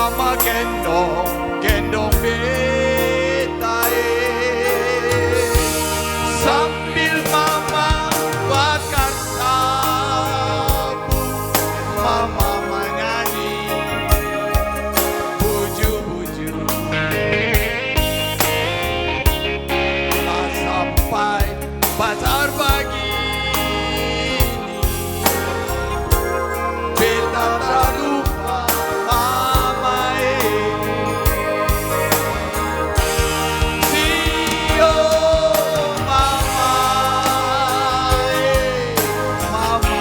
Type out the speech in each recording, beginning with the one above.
mama gendong betae. Sambil mama bakar sapu, mama menyanyi buju-buju. Sampai pasar pagi ini, beta tak lupa mama Sio mama mama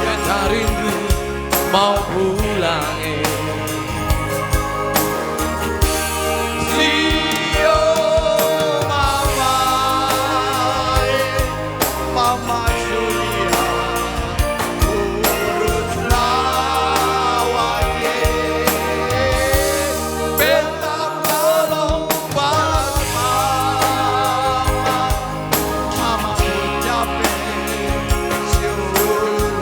beta rindu mau pulang Sio mama mama Julia uruslah wae beta tolong balas mama ucapin syukur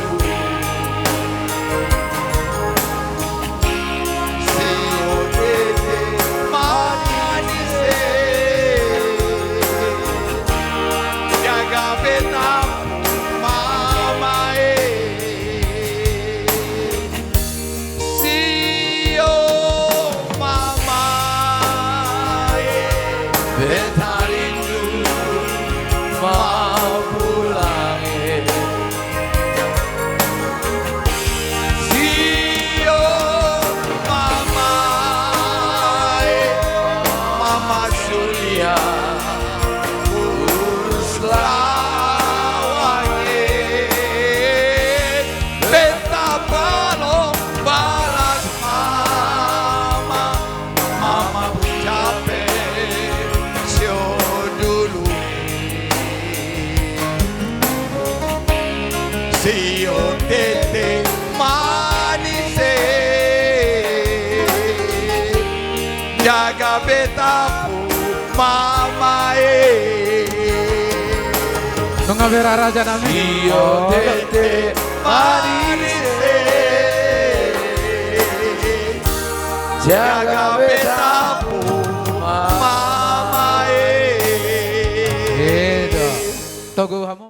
Sio tete manis jaga beta mama Sio mama beta rindu mau pulang Sio mama mama Julia uruslah wae beta balong balas mama capek sio dulu Sio tete manis jaga beta mama Nunga vera raja nami. Sio tete manis jaga beta mama Gitu. Togo kamu.